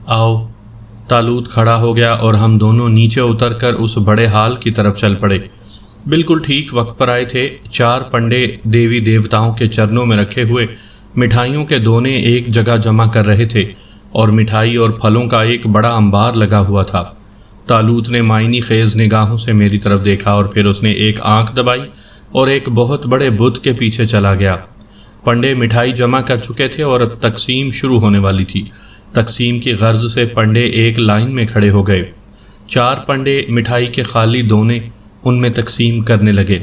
آؤ۔ تالوت کھڑا ہو گیا اور ہم دونوں نیچے اتر کر اس بڑے ہال کی طرف چل پڑے۔ بالکل ٹھیک وقت پر آئے تھے۔ 4 پنڈے دیوی دیوتاؤں کے چرنوں میں رکھے ہوئے مٹھائیوں کے دونے ایک جگہ جمع کر رہے تھے اور مٹھائی اور پھلوں کا ایک بڑا انبار لگا ہوا تھا۔ تالوت نے معنی خیز نگاہوں سے میری طرف دیکھا اور پھر اس نے ایک آنکھ دبائی اور ایک بہت بڑے بت کے پیچھے چلا گیا۔ پنڈے مٹھائی جمع کر چکے تھے اور اب تقسیم شروع ہونے والی تھی۔ تقسیم کی غرض سے پنڈے ایک لائن میں کھڑے ہو گئے۔ 4 پنڈے مٹھائی کے خالی دونے ان میں تقسیم کرنے لگے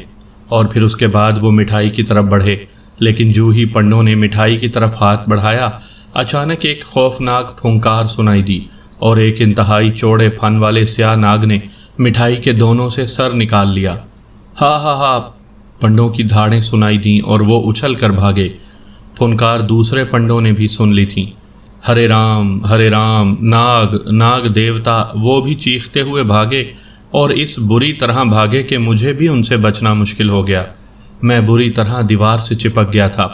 اور پھر اس کے بعد وہ مٹھائی کی طرف بڑھے، لیکن جو ہی پنڈوں نے مٹھائی کی طرف ہاتھ بڑھایا، اچانک ایک خوفناک پھونکار سنائی دی اور ایک انتہائی چوڑے پھن والے سیاہ ناگ نے مٹھائی کے دونوں سے سر نکال لیا۔ ہا ہا ہا، پنڈوں کی دھاڑیں سنائی دیں اور وہ اچھل کر بھاگے۔ پھنکار دوسرے پنڈوں نے بھی سن لی تھیں۔ ہرے رام، ناگ ناگ دیوتا، وہ بھی چیختے ہوئے بھاگے اور اس بری طرح بھاگے کہ مجھے بھی ان سے بچنا مشکل ہو گیا۔ میں بری طرح دیوار سے چپک گیا تھا۔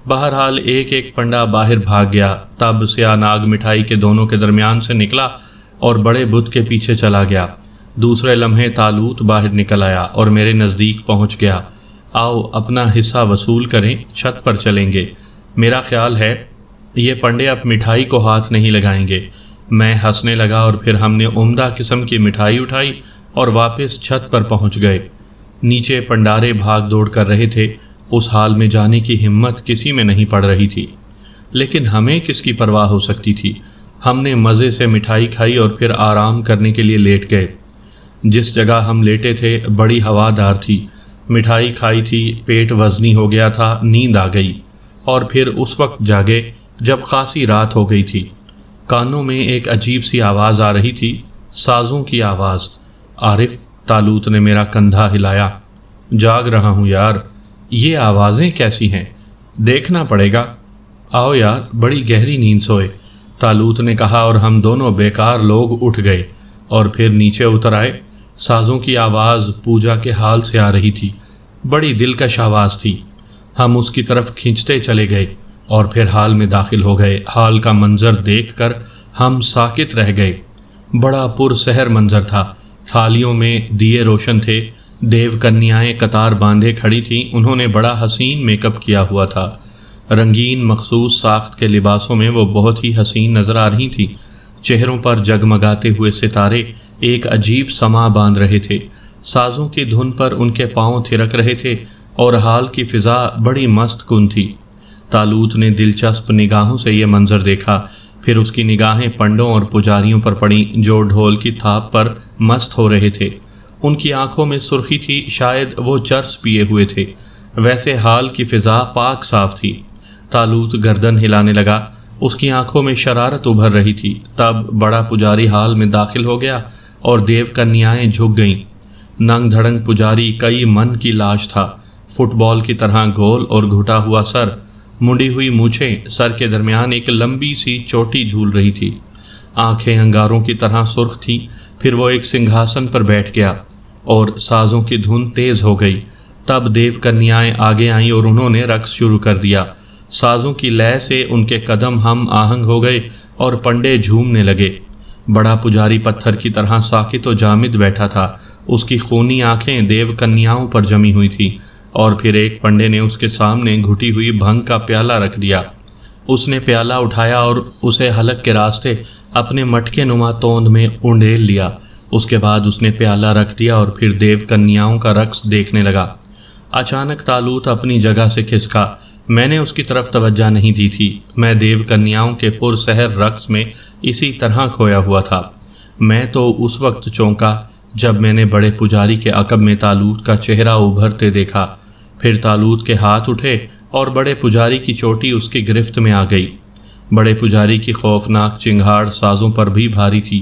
بہرحال ایک پنڈا باہر بھاگ گیا۔ تب سیاہ ناگ مٹھائی کے دونوں کے درمیان سے نکلا اور بڑے بت کے پیچھے چلا گیا۔ دوسرے لمحے تالوت باہر نکل آیا اور میرے نزدیک پہنچ گیا۔ آؤ اپنا حصہ وصول کریں، چھت پر چلیں گے۔ میرا خیال ہے یہ پنڈے اب مٹھائی کو ہاتھ نہیں لگائیں گے۔ میں ہنسنے لگا اور پھر ہم نے عمدہ قسم کی مٹھائی اٹھائی اور واپس چھت پر پہنچ گئے۔ نیچے پنڈارے بھاگ دوڑ کر رہے تھے۔ اس حال میں جانے کی ہمت کسی میں نہیں پڑ رہی تھی، لیکن ہمیں کس کی پرواہ ہو سکتی تھی۔ ہم نے مزے سے مٹھائی کھائی اور پھر آرام کرنے کے لیے لیٹ گئے۔ جس جگہ ہم لیٹے تھے بڑی ہوادار تھی۔ مٹھائی کھائی تھی، پیٹ وزنی ہو گیا تھا، نیند آ گئی اور پھر اس وقت جاگے جب خاصی رات ہو گئی تھی۔ کانوں میں ایک عجیب سی آواز آ رہی تھی، سازوں کی آواز۔ عارف، تالوت نے میرا کندھا ہلایا۔ جاگ رہا ہوں یار، یہ آوازیں کیسی ہیں؟ دیکھنا پڑے گا۔ آؤ یار، بڑی گہری نیند سوئے، تالوت نے کہا اور ہم دونوں بیکار لوگ اٹھ گئے اور پھر نیچے اتر آئے۔ سازوں کی آواز پوجا کے حال سے آ رہی تھی، بڑی دلکش آواز تھی۔ ہم اس کی طرف کھنچتے چلے گئے اور پھر حال میں داخل ہو گئے۔ حال کا منظر دیکھ کر ہم ساکت رہ گئے۔ بڑا پرسحر منظر تھا۔ تھالیوں میں دیے روشن تھے، دیو کنیائیں قطار باندھے کھڑی تھیں۔ انہوں نے بڑا حسین میک اپ کیا ہوا تھا۔ رنگین مخصوص ساخت کے لباسوں میں وہ بہت ہی حسین نظر آ رہی تھیں۔ چہروں پر جگمگاتے ہوئے ستارے ایک عجیب سما باندھ رہے تھے۔ سازوں کی دھن پر ان کے پاؤں تھرک رہے تھے اور حال کی فضا بڑی مست کن تھی۔ تالوت نے دلچسپ نگاہوں سے یہ منظر دیکھا، پھر اس کی نگاہیں پنڈوں اور پجاریوں پر پڑیں جو ڈھول کی تھاپ پر مست ہو رہے تھے۔ ان کی آنکھوں میں سرخی تھی، شاید وہ چرس پیے ہوئے تھے۔ ویسے حال کی فضا پاک صاف تھی۔ تالوت گردن ہلانے لگا، اس کی آنکھوں میں شرارت ابھر رہی تھی۔ تب بڑا پجاری حال میں داخل ہو گیا اور دیو کنیائیں جھک گئیں۔ ننگ دھڑنگ پجاری کئی من کی لاش تھا، فٹ بال کی طرح گول اور گھٹا ہوا سر، منڈی ہوئی مونچھیں، سر کے درمیان ایک لمبی سی چوٹی جھول رہی تھی، آنکھیں انگاروں کی طرح سرخ تھیں۔ پھر وہ ایک سنگھاسن پر بیٹھ گیا اور سازوں کی دھن تیز ہو گئی۔ تب دیو کنیائیں آگے آئیں اور انہوں نے رقص شروع کر دیا۔ سازوں کی لے سے ان کے قدم ہم آہنگ ہو گئے اور پنڈے جھومنے لگے۔ بڑا پجاری پتھر کی طرح ساکت و جامد بیٹھا تھا، اس کی خونی آنکھیں دیو کنیاؤں پر جمی ہوئی تھیں۔ اور پھر ایک پنڈے نے اس کے سامنے گھٹی ہوئی بھنگ کا پیالہ رکھ دیا۔ اس نے پیالہ اٹھایا اور اسے حلق کے راستے اپنے مٹکے نما توند میں اونڈیل لیا۔ اس کے بعد اس نے پیالہ رکھ دیا اور پھر دیو کنیاؤں کا رقص دیکھنے لگا۔ اچانک تالوت اپنی جگہ سے کھسکا۔ میں نے اس کی طرف توجہ نہیں دی تھی۔ میں دیو کنیاؤں کے پرسحر رقص میں اسی طرح کھویا ہوا تھا۔ میں تو اس وقت چونکا جب میں نے بڑے پجاری کے عقب میں تالوت کا چہرہ ابھرتے دیکھا۔ پھر تالوت کے ہاتھ اٹھے اور بڑے پجاری کی چوٹی اس کی گرفت میں آ گئی۔ بڑے پجاری کی خوفناک چنگھاڑ سازوں پر بھی بھاری تھی۔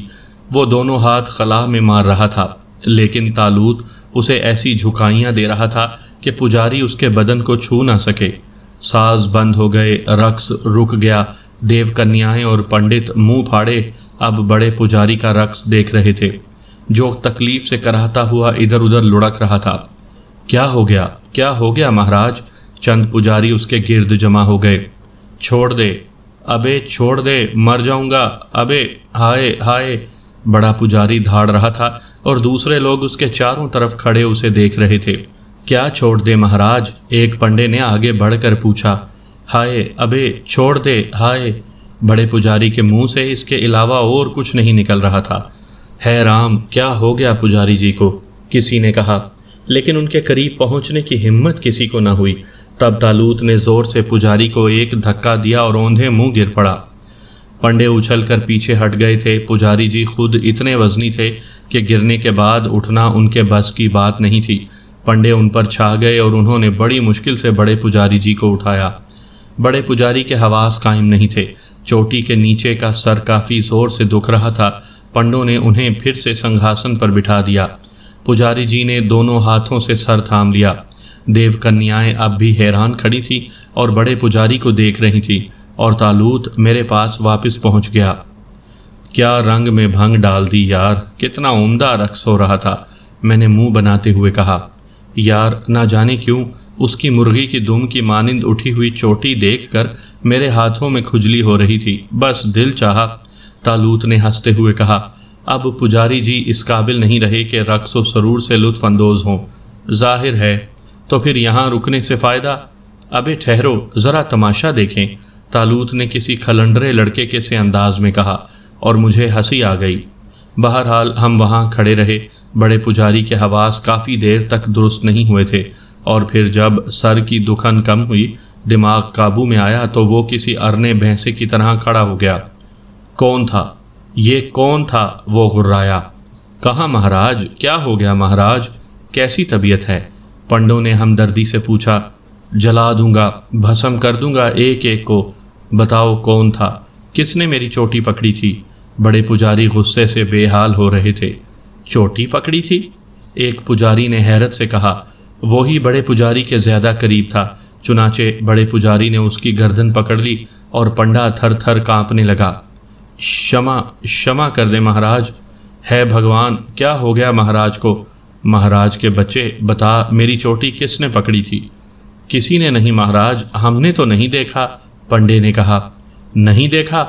وہ دونوں ہاتھ خلا میں مار رہا تھا، لیکن تالوت اسے ایسی جھکائیاں دے رہا تھا کہ پجاری اس کے بدن کو چھو نہ سکے۔ ساز بند ہو گئے، رقص رک گیا۔ دیو کنیائیں اور پنڈت منہ پھاڑے اب بڑے پجاری کا رقص دیکھ رہے تھے، جو تکلیف سے کراہتا ہوا ادھر ادھر لڑک رہا تھا۔ کیا ہو گیا مہاراج؟ چند پجاری اس کے گرد جمع ہو گئے۔ چھوڑ دے، ابے چھوڑ دے، مر جاؤں گا، ابے ہائے ہائے۔ بڑا پجاری دھاڑ رہا تھا اور دوسرے لوگ اس کے چاروں طرف کھڑے اسے دیکھ رہے تھے۔ کیا چھوڑ دے مہاراج؟ ایک پنڈے نے آگے بڑھ کر پوچھا۔ ہائے ابے چھوڑ دے، ہائے۔ بڑے پجاری کے منہ سے اس کے علاوہ اور کچھ نہیں نکل رہا تھا۔ ہے رام، کیا ہو گیا پجاری جی کو؟ کسی نے کہا، لیکن ان کے قریب پہنچنے کی ہمت کسی کو نہ ہوئی۔ تب تالوت نے زور سے پجاری کو ایک دھکا دیا اور اوندھے منہ گر پڑا۔ پنڈے اچھل کر پیچھے ہٹ گئے تھے۔ پجاری جی خود اتنے وزنی تھے کہ گرنے کے بعد اٹھنا ان کے بس کی بات نہیں تھی۔ پنڈے ان پر چھا گئے اور انہوں نے بڑی مشکل سے بڑے پجاری جی کو اٹھایا۔ بڑے پجاری کے حواس قائم نہیں تھے۔ چوٹی کے نیچے کا سر کافی زور سے دکھ رہا تھا۔ پنڈوں نے انہیں پھر سے سنگھاسن پر بٹھا دیا۔ پجاری جی نے دونوں ہاتھوں سے سر تھام لیا۔ دیو کنیائیں اب بھی حیران کھڑی تھی اور بڑے پجاری کو دیکھ رہی تھی، اور تالوت میرے پاس واپس پہنچ گیا۔ کیا رنگ میں بھنگ ڈال دی یار، کتنا عمدہ رقص ہو رہا تھا، میں نے منہ بناتے ہوئے کہا۔ یار نہ جانے کیوں اس کی مرغی کی دم کی مانند اٹھی ہوئی چوٹی دیکھ کر میرے ہاتھوں میں کھجلی ہو رہی تھی، بس دل چاہا۔ تالوت نے ہنستے ہوئے کہا، اب پجاری جی اس قابل نہیں رہے کہ رقص و سرور سے لطف اندوز ہوں، ظاہر ہے، تو پھر یہاں رکنے سے فائدہ؟ ابے ٹھہرو، ذرا تماشا دیکھیں، تالوت نے کسی کھلنڈرے لڑکے کے سے انداز میں کہا، اور مجھے ہنسی آ گئی۔ بہرحال ہم وہاں کھڑے رہے۔ بڑے پجاری کے حواس کافی دیر تک درست نہیں ہوئے تھے، اور پھر جب سر کی دکھن کم ہوئی، دماغ قابو میں آیا تو وہ کسی ارنے بھینسے کی طرح کھڑا ہو گیا۔ کون تھا یہ؟ کون تھا؟ وہ غرایا۔ کہاں مہاراج؟ کیا ہو گیا مہاراج؟ کیسی طبیعت ہے؟ پنڈوں نے ہمدردی سے پوچھا۔ جلا دوں گا، بھسم کر دوں گا ایک ایک کو۔ بتاؤ کون تھا؟ کس نے میری چوٹی پکڑی تھی؟ بڑے پجاری غصے سے بے حال ہو رہے تھے۔ چوٹی پکڑی تھی؟ ایک پجاری نے حیرت سے کہا۔ وہی بڑے پجاری کے زیادہ قریب تھا۔ چنانچہ بڑے پجاری نے اس کی گردن پکڑ لی اور پنڈا تھر تھر کانپنے لگا۔ شمع کر دے مہاراج۔ ہے بھگوان، کیا ہو گیا مہاراج کو؟ مہاراج کے بچے، بتا میری چوٹی کس نے پکڑی تھی؟ کسی نے نہیں مہاراج، ہم نے تو نہیں دیکھا، پنڈے نے کہا۔ نہیں دیکھا؟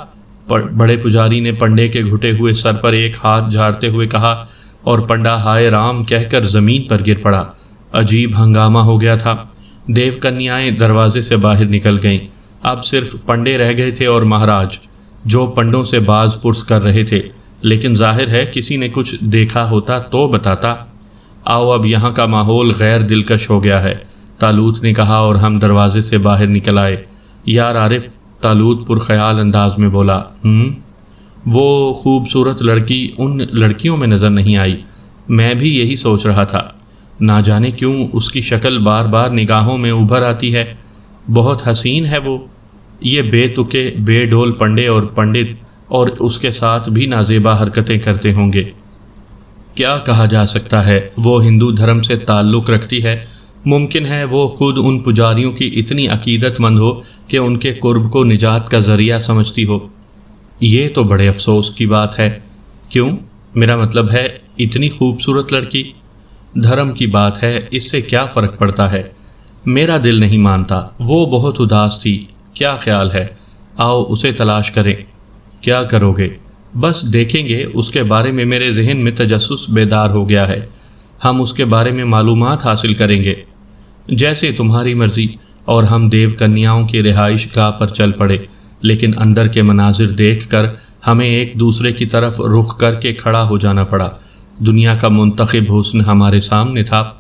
بڑے پجاری نے پنڈے کے گھٹے ہوئے سر پر ایک ہاتھ جھاڑتے ہوئے کہا، اور پنڈا ہائے رام کہہ کر زمین پر گر پڑا۔ عجیب ہنگامہ ہو گیا تھا۔ دیو کنیائیں دروازے سے باہر نکل گئیں۔ اب صرف پنڈے رہ گئے تھے اور مہاراج، جو پنڈوں سے باز پرس کر رہے تھے، لیکن ظاہر ہے کسی نے کچھ دیکھا ہوتا تو بتاتا۔ آؤ اب یہاں کا ماحول غیر دلکش ہو گیا ہے، تالوت نے کہا، اور ہم دروازے سے باہر نکل آئے۔ یار عارف، تالوت پرخیال انداز میں بولا، وہ خوبصورت لڑکی ان لڑکیوں میں نظر نہیں آئی؟ میں بھی یہی سوچ رہا تھا، نہ جانے کیوں اس کی شکل بار بار نگاہوں میں ابھر آتی ہے۔ بہت حسین ہے وہ۔ یہ بے تکے بے ڈول پنڈے اور پنڈت اور اس کے ساتھ بھی نازیبا حرکتیں کرتے ہوں گے۔ کیا کہا جا سکتا ہے، وہ ہندو دھرم سے تعلق رکھتی ہے۔ ممکن ہے وہ خود ان پجاریوں کی اتنی عقیدت مند ہو کہ ان کے قرب کو نجات کا ذریعہ سمجھتی ہو۔ یہ تو بڑے افسوس کی بات ہے۔ کیوں؟ میرا مطلب ہے اتنی خوبصورت لڑکی۔ دھرم کی بات ہے، اس سے کیا فرق پڑتا ہے؟ میرا دل نہیں مانتا، وہ بہت اداس تھی۔ کیا خیال ہے، آؤ اسے تلاش کریں۔ کیا کرو گے؟ بس دیکھیں گے، اس کے بارے میں میرے ذہن میں تجسس بیدار ہو گیا ہے، ہم اس کے بارے میں معلومات حاصل کریں گے۔ جیسے تمہاری مرضی۔ اور ہم دیو کنیاؤں کی رہائش گاہ پر چل پڑے، لیکن اندر کے مناظر دیکھ کر ہمیں ایک دوسرے کی طرف رخ کر کے کھڑا ہو جانا پڑا۔ دنیا کا منتخب حسن ہمارے سامنے تھا۔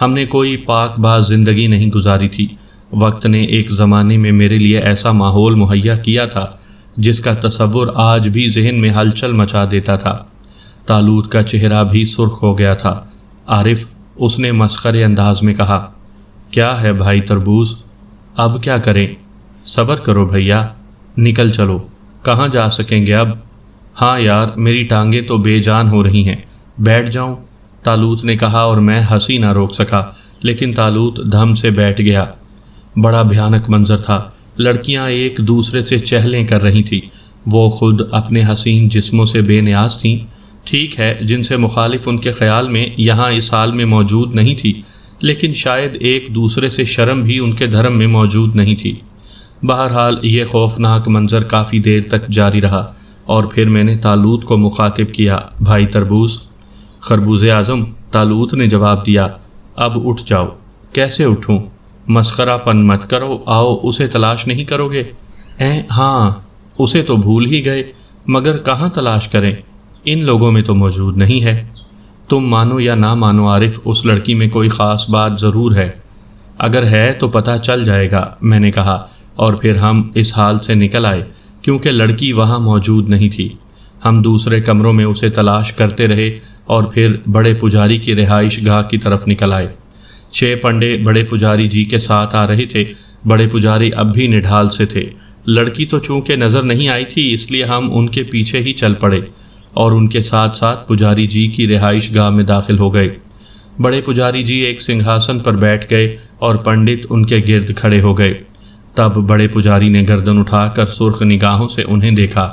ہم نے کوئی پاک باز زندگی نہیں گزاری تھی۔ وقت نے ایک زمانے میں میرے لیے ایسا ماحول مہیا کیا تھا جس کا تصور آج بھی ذہن میں ہلچل مچا دیتا تھا۔ تالوت کا چہرہ بھی سرخ ہو گیا تھا۔ عارف، اس نے مسخرے انداز میں کہا، کیا ہے بھائی تربوز، اب کیا کریں؟ صبر کرو بھیا، نکل چلو۔ کہاں جا سکیں گے اب؟ ہاں یار، میری ٹانگیں تو بے جان ہو رہی ہیں، بیٹھ جاؤں؟ تالوت نے کہا، اور میں ہنسی نہ روک سکا، لیکن تالوت دھم سے بیٹھ گیا۔ بڑا بھیانک منظر تھا۔ لڑکیاں ایک دوسرے سے چہلیں کر رہی تھیں۔ وہ خود اپنے حسین جسموں سے بے نیاز تھیں۔ ٹھیک ہے، جن سے مخالف ان کے خیال میں یہاں اس حال میں موجود نہیں تھی، لیکن شاید ایک دوسرے سے شرم بھی ان کے دھرم میں موجود نہیں تھی۔ بہرحال یہ خوفناک منظر کافی دیر تک جاری رہا اور پھر میں نے طالوت کو مخاطب کیا، بھائی تربوز، خربوز اعظم۔ طالوت نے جواب دیا، اب اٹھ جاؤ۔ کیسے اٹھوں؟ مسخرہ پن مت کرو، آؤ اسے تلاش نہیں کرو گے؟ ہاں، اسے تو بھول ہی گئے، مگر کہاں تلاش کریں؟ ان لوگوں میں تو موجود نہیں ہے۔ تم مانو یا نہ مانو عارف، اس لڑکی میں کوئی خاص بات ضرور ہے۔ اگر ہے تو پتہ چل جائے گا، میں نے کہا، اور پھر ہم اس حال سے نکل آئے کیونکہ لڑکی وہاں موجود نہیں تھی۔ ہم دوسرے کمروں میں اسے تلاش کرتے رہے اور پھر بڑے پجاری کی رہائش گاہ کی طرف نکل آئے۔ 6 پنڈے بڑے پجاری جی کے ساتھ آ رہے تھے۔ بڑے پجاری اب بھی نڈھال سے تھے۔ لڑکی تو چونکہ نظر نہیں آئی تھی، اس لیے ہم ان کے پیچھے ہی چل پڑے اور ان کے ساتھ ساتھ پجاری جی کی رہائش گاہ میں داخل ہو گئے۔ بڑے پجاری جی ایک سنگھاسن پر بیٹھ گئے اور پنڈت ان کے گرد کھڑے ہو گئے۔ تب بڑے پجاری نے گردن اٹھا کر سرخ نگاہوں سے انہیں دیکھا۔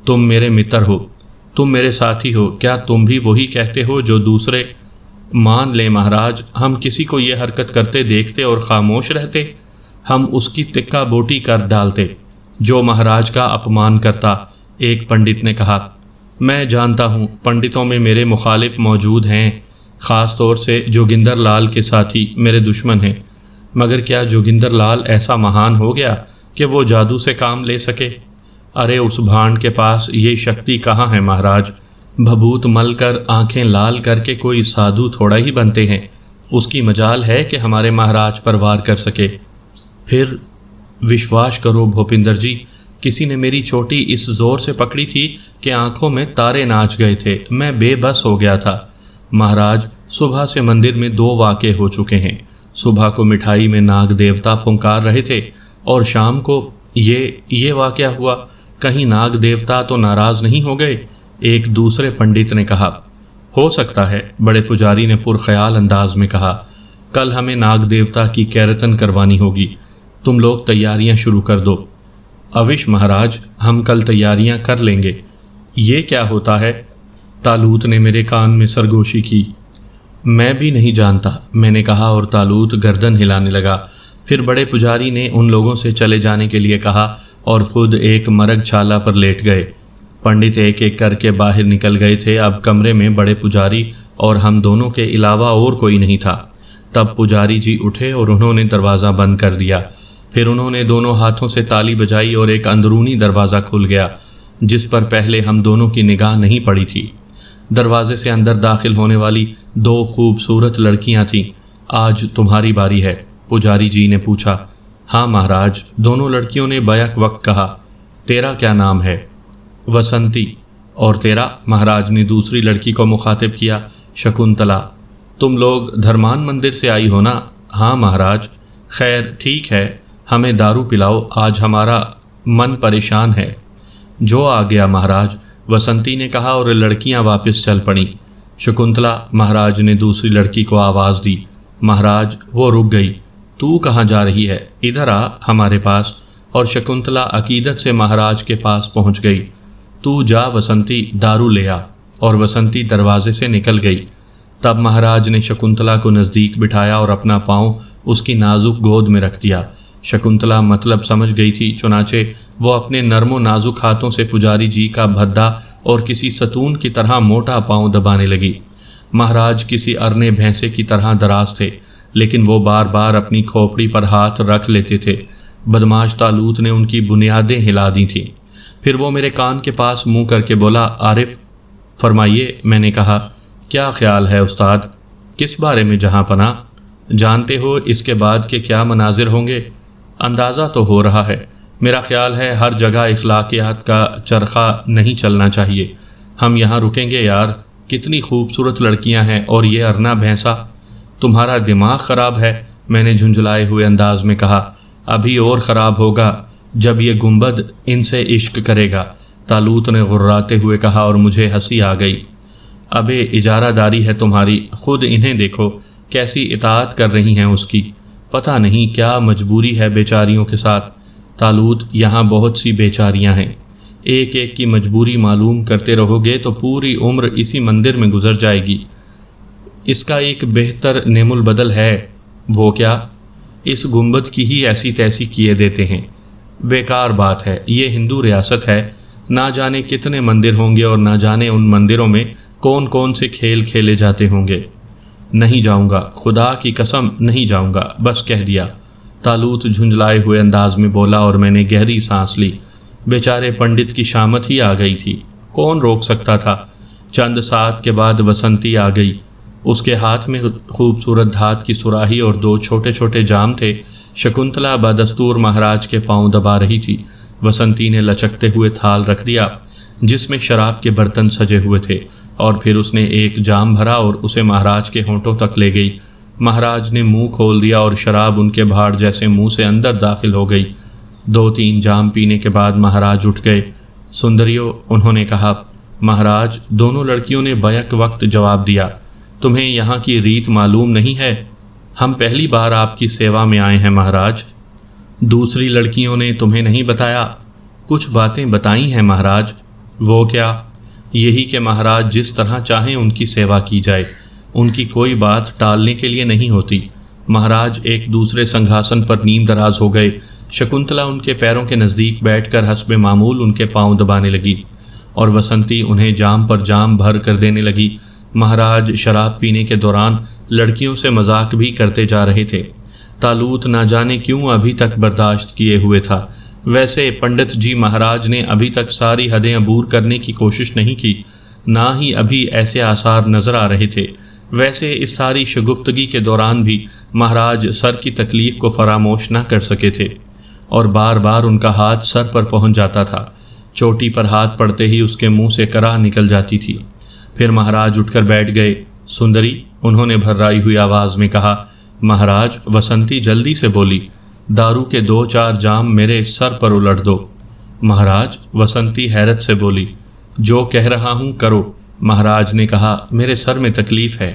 تم میرے متر ہو، تم میرے ساتھی ہو، کیا تم بھی وہی کہتے ہو جو دوسرے؟ مان لیں مہاراج، ہم کسی کو یہ حرکت کرتے دیکھتے اور خاموش رہتے؟ ہم اس کی تکہ بوٹی کر ڈالتے جو مہاراج کا اپمان کرتا، ایک پنڈت نے کہا۔ میں جانتا ہوں پنڈتوں میں میرے مخالف موجود ہیں، خاص طور سے جوگندر لال کے ساتھی میرے دشمن ہیں، مگر کیا جوگندر لال ایسا مہان ہو گیا کہ وہ جادو سے کام لے سکے؟ ارے اس بھانڈ کے پاس یہ شکتی کہاں ہے مہاراج؟ بھبوت مل کر آنکھیں لال کر کے کوئی سادھو تھوڑا ہی بنتے ہیں۔ اس کی مجال ہے کہ ہمارے مہاراج پر وار کر سکے۔ پھر وشواس کرو بھوپندر جی، کسی نے میری چوٹی اس زور سے پکڑی تھی کہ آنکھوں میں تارے ناچ گئے تھے، میں بے بس ہو گیا تھا۔ مہاراج، صبح سے مندر میں 2 واقعے ہو چکے ہیں۔ صبح کو مٹھائی میں ناگ دیوتا پھنکار رہے تھے اور شام کو یہ واقعہ ہوا۔ کہیں ناگ دیوتا تو ناراض نہیں ہو گئے؟ ایک دوسرے پنڈت نے کہا۔ ہو سکتا ہے، بڑے پجاری نے پرخیال انداز میں کہا۔ کل ہمیں ناگ دیوتا کی کیرتن کروانی ہوگی، تم لوگ تیاریاں شروع کر دو۔ اوش مہاراج، ہم کل تیاریاں کر لیں گے۔ یہ کیا ہوتا ہے؟ طالوت نے میرے کان میں سرگوشی کی۔ میں بھی نہیں جانتا، میں نے کہا اور طالوت گردن ہلانے لگا۔ پھر بڑے پجاری نے ان لوگوں سے چلے جانے کے لیے کہا اور خود ایک مرگ چھالا پر لیٹ گئے۔ پنڈت ایک ایک کر کے باہر نکل گئے تھے۔ اب کمرے میں بڑے پجاری اور ہم دونوں کے علاوہ اور کوئی نہیں تھا۔ تب پجاری جی اٹھے اور انہوں نے دروازہ بند کر دیا۔ پھر انہوں نے دونوں ہاتھوں سے تالی بجائی اور ایک اندرونی دروازہ کھل گیا جس پر پہلے ہم دونوں کی نگاہ نہیں پڑی تھی۔ دروازے سے اندر داخل ہونے والی 2 خوبصورت لڑکیاں تھیں۔ آج تمہاری باری ہے، پجاری جی نے پوچھا۔ ہاں مہاراج، دونوں لڑکیوں نے بیک وقت کہا۔ تیرا کیا نام ہے؟ وسنتی۔ اور تیرا؟ مہاراج نے دوسری لڑکی کو مخاطب کیا۔ شکنتلا۔ تم لوگ دھرمان مندر سے آئی ہو نا؟ ہاں مہاراج۔ خیر ٹھیک ہے، ہمیں دارو پلاؤ، آج ہمارا من پریشان ہے۔ جو آ گیا مہاراج، وسنتی نے کہا اور لڑکیاں واپس چل پڑیں۔ شکنتلا، مہاراج نے دوسری لڑکی کو آواز دی۔ مہاراج، وہ رک گئی۔ تو کہاں جا رہی ہے؟ ادھر آ ہمارے پاس۔ اور شکنتلا عقیدت سے مہاراج کے پاس پہنچ گئی۔ تو جا وسنتی، دارو لے آ۔ اور وسنتی دروازے سے نکل گئی۔ تب مہاراج نے شکنتلا کو نزدیک بٹھایا اور اپنا پاؤں اس کی نازک گود میں رکھ دیا۔ شکنتلا مطلب سمجھ گئی تھی، چنانچہ وہ اپنے نرم و نازک ہاتھوں سے پجاری جی کا بھدا اور کسی ستون کی طرح موٹا پاؤں دبانے لگی۔ مہاراج کسی ارنے بھینسے کی طرح دراز تھے، لیکن وہ بار بار اپنی کھوپڑی پر ہاتھ رکھ لیتے تھے۔ بدماش طالوت نے ان کی بنیادیں ہلا دی تھیں۔ پھر وہ میرے کان کے پاس منہ کر کے بولا، عارف فرمائیے۔ میں نے کہا، کیا خیال ہے استاد؟ کس بارے میں جہاں پناہ؟ جانتے ہو اس کے بعد کے کیا مناظر ہوں گے؟ اندازہ تو ہو رہا ہے۔ میرا خیال ہے ہر جگہ اخلاقیات کا چرخہ نہیں چلنا چاہیے۔ ہم یہاں رکیں گے یار، کتنی خوبصورت لڑکیاں ہیں اور یہ ارنا بھینسا۔ تمہارا دماغ خراب ہے، میں نے جھنجھلائے ہوئے انداز میں کہا۔ ابھی اور خراب ہوگا جب یہ گنبد ان سے عشق کرے گا، طالوت نے غراتے ہوئے کہا اور مجھے ہنسی آ گئی۔ ابے اجارہ داری ہے تمہاری، خود انہیں دیکھو کیسی اطاعت کر رہی ہیں اس کی۔ پتہ نہیں کیا مجبوری ہے بیچاریوں کے ساتھ۔ طالوت، یہاں بہت سی بیچاریاں ہیں، ایک ایک کی مجبوری معلوم کرتے رہو گے تو پوری عمر اسی مندر میں گزر جائے گی۔ اس کا ایک بہتر نعم البدل ہے۔ وہ کیا؟ اس گنبد کی ہی ایسی تیسی کیے دیتے ہیں۔ بیکار بات ہے، یہ ہندو ریاست ہے، نہ جانے کتنے مندر ہوں گے اور نہ جانے ان مندروں میں کون کون سے کھیل کھیلے جاتے ہوں گے۔ نہیں جاؤں گا، خدا کی قسم نہیں جاؤں گا، بس کہہ دیا، طالوت جھنجھلائے ہوئے انداز میں بولا اور میں نے گہری سانس لی۔ بیچارے پنڈت کی شامت ہی آ گئی تھی، کون روک سکتا تھا؟ چند ساعت کے بعد وسنتی آ گئی۔ اس کے ہاتھ میں خوبصورت دھات کی سراہی اور 2 چھوٹے چھوٹے جام تھے۔ شکنتلا بدستور مہاراج کے پاؤں دبا رہی تھی۔ وسنتی نے لچکتے ہوئے تھال رکھ دیا جس میں شراب کے برتن سجے ہوئے تھے، اور پھر اس نے ایک جام بھرا اور اسے مہاراج کے ہونٹوں تک لے گئی۔ مہاراج نے منہ کھول دیا اور شراب ان کے بھاڑ جیسے منہ سے اندر داخل ہو گئی۔ 2-3 جام پینے کے بعد مہاراج اٹھ گئے۔ سندریو، انہوں نے کہا۔ مہاراج، دونوں لڑکیوں نے بیک وقت جواب دیا، تمہیں یہاں کی ریت معلوم نہیں ہے؟ ہم پہلی بار آپ کی سیوا میں آئے ہیں مہاراج۔ دوسری لڑکیوں نے تمہیں نہیں بتایا؟ کچھ باتیں بتائی ہیں مہاراج۔ وہ کیا؟ یہی کہ مہاراج جس طرح چاہیں ان کی سیوا کی جائے، ان کی کوئی بات ٹالنے کے لیے نہیں ہوتی۔ مہاراج ایک دوسرے سنگھاسن پر نیم دراز ہو گئے۔ شکنتلا ان کے پیروں کے نزدیک بیٹھ کر حسب معمول ان کے پاؤں دبانے لگی اور وسنتی انہیں جام پر جام بھر کر دینے لگی۔ مہاراج شراب پینے کے دوران لڑکیوں سے مذاق بھی کرتے جا رہے تھے۔ طالوت نہ جانے کیوں ابھی تک برداشت کیے ہوئے تھا۔ ویسے پنڈت جی مہاراج نے ابھی تک ساری حدیں عبور کرنے کی کوشش نہیں کی، نہ ہی ابھی ایسے آثار نظر آ رہے تھے۔ ویسے اس ساری شگفتگی کے دوران بھی مہاراج سر کی تکلیف کو فراموش نہ کر سکے تھے، اور بار بار ان کا ہاتھ سر پر پہنچ جاتا تھا۔ چوٹی پر ہاتھ پڑتے ہی اس کے منہ سے کراہ نکل جاتی تھی۔ پھر مہاراج اٹھ کر بیٹھ گئے۔ سندری، انہوں نے بھررائی ہوئی آواز میں کہا۔ مہاراج، وسنتی جلدی سے بولی، دارو کے 2-4 جام میرے سر پر الٹ دو۔ مہاراج، وسنتی حیرت سے بولی، جو کہہ رہا ہوں کرو۔ مہاراج نے کہا، میرے سر میں تکلیف ہے۔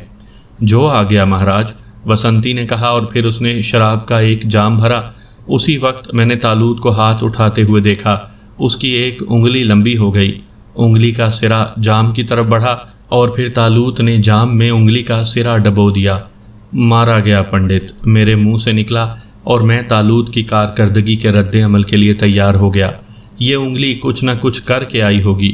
جو آ گیا مہاراج، وسنتی نے کہا، اور پھر اس نے شراب کا ایک جام بھرا۔ اسی وقت میں نے طالوت کو ہاتھ اٹھاتے ہوئے دیکھا، اس کی ایک انگلی لمبی ہو گئی۔ انگلی کا سرا جام کی طرف بڑھا اور پھر طالوت نے جام میں انگلی کا سرا ڈبو دیا۔ مارا گیا پنڈت، میرے منہ سے نکلا، اور میں طالوت کی کارکردگی کے رد عمل کے لیے تیار ہو گیا۔ یہ انگلی کچھ نہ کچھ کر کے آئی ہوگی۔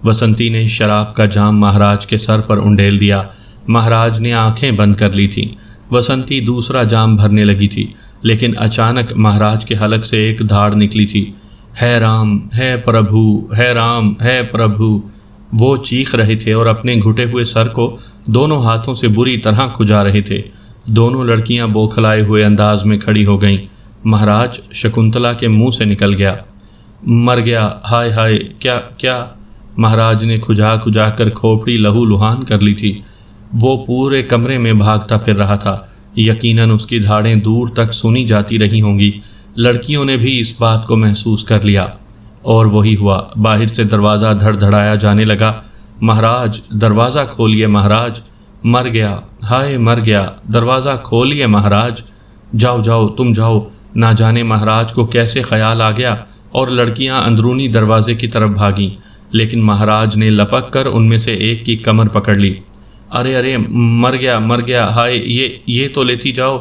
وسنتی نے شراب کا جام مہاراج کے سر پر انڈیل دیا۔ مہاراج نے آنکھیں بند کر لی تھیں۔ وسنتی دوسرا جام بھرنے لگی تھی، لیکن اچانک مہاراج کے حلق سے ایک دھاڑ نکلی تھی۔ ہے رام، ہے پربھو، ہے رام، ہے پربھو۔ وہ چیخ رہے تھے اور اپنے گھٹے ہوئے سر کو دونوں ہاتھوں سے بری طرح کھجا رہے تھے۔ دونوں لڑکیاں بوکھلائے ہوئے انداز میں کھڑی ہو گئیں۔ مہاراج، شکنتلا کے منہ سے نکل گیا، مر گیا، ہائے ہائے، کیا کیا؟ مہاراج نے کھجا کھجا کر کھوپڑی لہو لہان کر لی تھی۔ وہ پورے کمرے میں بھاگتا پھر رہا تھا۔ یقیناً اس کی دھاڑیں دور تک سنی جاتی رہی ہوں گی۔ لڑکیوں نے بھی اس بات کو محسوس کر لیا، اور وہی ہوا۔ باہر سے دروازہ دھڑ دھڑایا جانے لگا۔ مہاراج، دروازہ کھولیے مہاراج، مر گیا، ہائے مر گیا، دروازہ کھولیے مہاراج۔ جاؤ جاؤ، تم جاؤ۔ نہ جانے مہاراج کو کیسے خیال آ گیا، اور لڑکیاں اندرونی دروازے کی طرف بھاگیں، لیکن مہاراج نے لپک کر ان میں سے ایک کی کمر پکڑ لی۔ ارے ارے، مر گیا، مر گیا، ہائے، یہ تو لیتی جاؤ،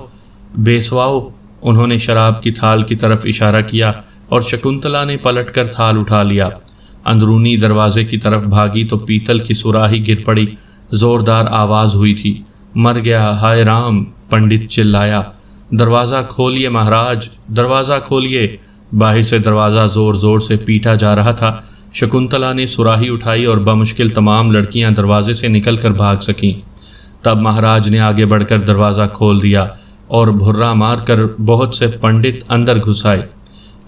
بیسواؤ۔ انہوں نے شراب کی تھال کی طرف اشارہ کیا، اور شکنتلا نے پلٹ کر تھال اٹھا لیا۔ اندرونی دروازے کی طرف بھاگی تو پیتل کی سراہی گر پڑی۔ زوردار آواز ہوئی تھی، مر گیا، ہائے رام، پنڈت چلایا۔ دروازہ کھولیے مہاراج، دروازہ کھولیے۔ باہر سے دروازہ زور زور سے پیٹا جا رہا تھا۔ شکنتلا نے سراہی اٹھائی اور بمشکل تمام لڑکیاں دروازے سے نکل کر بھاگ سکیں۔ تب مہاراج نے آگے بڑھ کر دروازہ کھول دیا اور بھرا مار کر بہت سے پنڈت اندر گھس آئے۔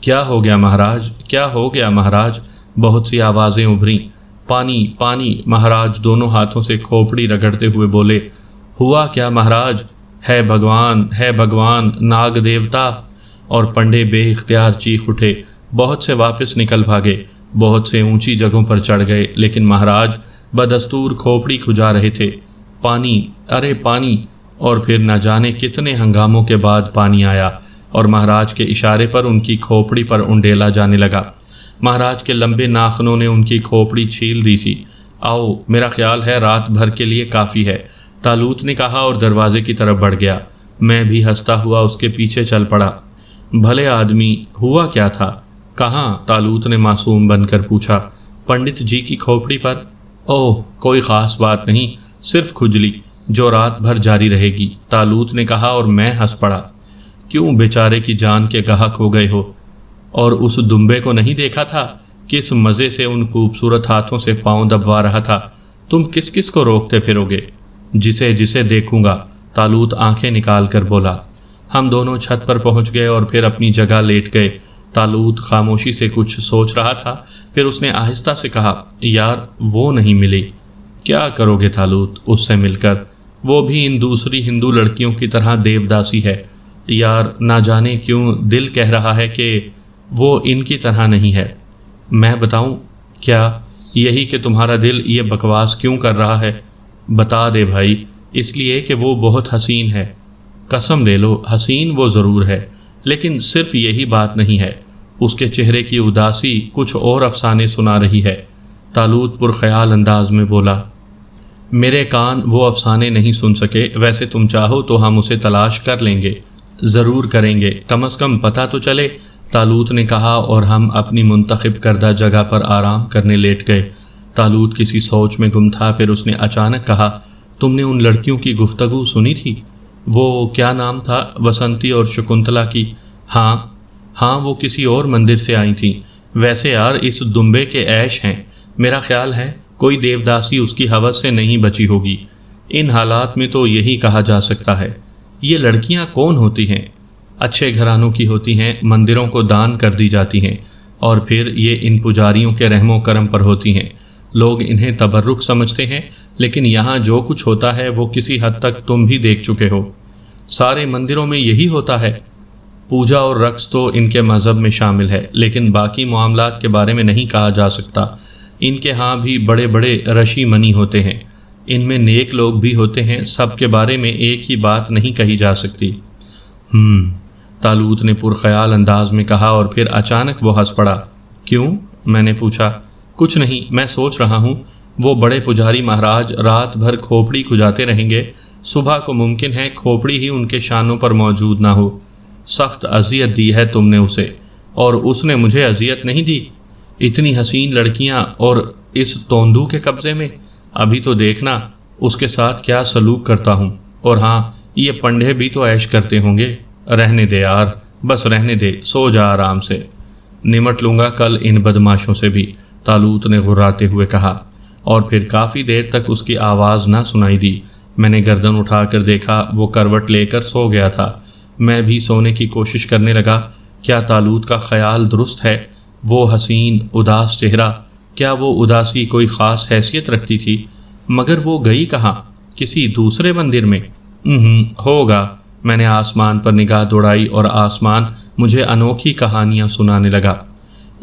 کیا ہو گیا مہاراج، کیا ہو گیا مہاراج؟ بہت سی آوازیں ابھریں۔ پانی، پانی، مہاراج دونوں ہاتھوں سے کھوپڑی رگڑتے ہوئے بولے۔ ہوا کیا مہاراج؟ ہے بھگوان، ہے بھگوان، ناگ دیوتا! اور پنڈے بے اختیار چیخ اٹھے۔ بہت سے واپس نکل بھاگے، بہت سے اونچی جگہوں پر چڑھ گئے، لیکن مہاراج بدستور کھوپڑی کھجا رہے تھے۔ پانی، ارے پانی! اور پھر نہ جانے کتنے ہنگاموں کے بعد پانی آیا، اور مہاراج کے اشارے پر ان کی کھوپڑی پر انڈیلا جانے لگا۔ مہاراج کے لمبے ناخنوں نے ان کی کھوپڑی چھیل دی تھی۔ آؤ، میرا خیال ہے رات بھر کے لیے کافی ہے، طالوت نے کہا اور دروازے کی طرف بڑھ گیا۔ میں بھی ہنستا ہوا اس کے پیچھے چل پڑا۔ بھلے آدمی، ہوا کیا تھا؟ کہاں؟ طالوت نے معصوم بن کر پوچھا۔ پنڈت جی کی کھوپڑی پر۔ اوہ، کوئی خاص بات نہیں، صرف کھجلی جو رات بھر جاری رہے گی، طالوت نے کہا اور میں ہنس پڑا۔ کیوں بیچارے کی جان کے گاہک ہو گئے ہو؟ اور اس دمبے کو نہیں دیکھا تھا؟ کس مزے سے ان خوبصورت ہاتھوں سے پاؤں دبوا رہا تھا۔ تم کس کس کو روکتے پھرو گے؟ جسے جسے دیکھوں گا، طالوت آنکھیں نکال کر بولا۔ ہم دونوں چھت پر پہنچ گئے اور پھر اپنی جگہ لیٹ گئے۔ طالوت خاموشی سے کچھ سوچ رہا تھا، پھر اس نے آہستہ سے کہا، یار وہ نہیں ملی۔ کیا کرو گے طالوت اس سے مل کر؟ وہ بھی ان دوسری ہندو لڑکیوں کی طرح دیوداسی ہے۔ یار نہ جانے کیوں دل کہہ رہا ہے کہ وہ ان کی طرح نہیں ہے۔ میں بتاؤں کیا؟ یہی کہ تمہارا دل یہ بکواس کیوں کر رہا ہے؟ بتا دے بھائی۔ اس لیے کہ وہ بہت حسین ہے۔ قسم لے لو، حسین وہ ضرور ہے، لیکن صرف یہی بات نہیں ہے۔ اس کے چہرے کی اداسی کچھ اور افسانے سنا رہی ہے۔ طالوت پرخیال انداز میں بولا۔ میرے کان وہ افسانے نہیں سن سکے، ویسے تم چاہو تو ہم اسے تلاش کر لیں گے۔ ضرور کریں گے، کم از کم پتہ تو چلے، طالوت نے کہا اور ہم اپنی منتخب کردہ جگہ پر آرام کرنے لیٹ گئے۔ طالوت کسی سوچ میں گم تھا، پھر اس نے اچانک کہا، تم نے ان لڑکیوں کی گفتگو سنی تھی؟ وہ کیا نام تھا، وسنتی اور شکنتلا کی؟ ہاں وہ کسی اور مندر سے آئی تھیں۔ ویسے یار اس دمبے کے عیش ہیں، میرا خیال ہے کوئی دیوداسی اس کی ہوس سے نہیں بچی ہوگی۔ ان حالات میں تو یہی کہا جا سکتا ہے۔ یہ لڑکیاں کون ہوتی ہیں؟ اچھے گھرانوں کی ہوتی ہیں، مندروں کو دان کر دی جاتی ہیں، اور پھر یہ ان پجاریوں کے رحم و کرم پر ہوتی ہیں۔ لوگ انہیں تبرک سمجھتے ہیں، لیکن یہاں جو کچھ ہوتا ہے وہ کسی حد تک تم بھی دیکھ چکے ہو۔ سارے مندروں میں یہی ہوتا ہے۔ پوجا اور رقص تو ان کے مذہب میں شامل ہے، لیکن باقی معاملات کے بارے میں نہیں کہا جا سکتا۔ ان کے ہاں بھی بڑے بڑے رشی منی ہوتے ہیں، ان میں نیک لوگ بھی ہوتے ہیں، سب کے بارے میں ایک ہی بات نہیں کہی جا سکتی۔ طالوت نے پرخیال انداز میں کہا اور پھر اچانک وہ ہنس پڑا۔ کیوں؟ میں نے پوچھا۔ کچھ نہیں، میں سوچ رہا ہوں وہ بڑے پجاری مہاراج رات بھر کھوپڑی کھجاتے رہیں گے، صبح کو ممکن ہے کھوپڑی ہی ان کے شانوں پر موجود نہ ہو۔ سخت اذیت دی ہے تم نے اسے، اور اس نے مجھے اذیت نہیں دی۔ اتنی حسین لڑکیاں اور اس توندو کے قبضے میں، ابھی تو دیکھنا اس کے ساتھ کیا سلوک کرتا ہوں۔ اور ہاں، یہ پنڈے بھی تو عیش کرتے ہوں گے۔ رہنے دے یار، بس رہنے دے، سو جا آرام سے۔ نمٹ لوں گا کل ان بدماشوں سے بھی، طالوت نے غراتے ہوئے کہا، اور پھر کافی دیر تک اس کی آواز نہ سنائی دی۔ میں نے گردن اٹھا کر دیکھا، وہ کروٹ لے کر سو گیا تھا۔ میں بھی سونے کی کوشش کرنے لگا۔ کیا طالوت کا خیال درست ہے؟ وہ حسین اداس چہرہ، کیا وہ اداسی کوئی خاص حیثیت رکھتی تھی؟ مگر وہ گئی کہاں؟ کسی دوسرے مندر میں؟ ہوگا۔ میں نے آسمان پر نگاہ دوڑائی اور آسمان مجھے انوکھی کہانیاں سنانے لگا۔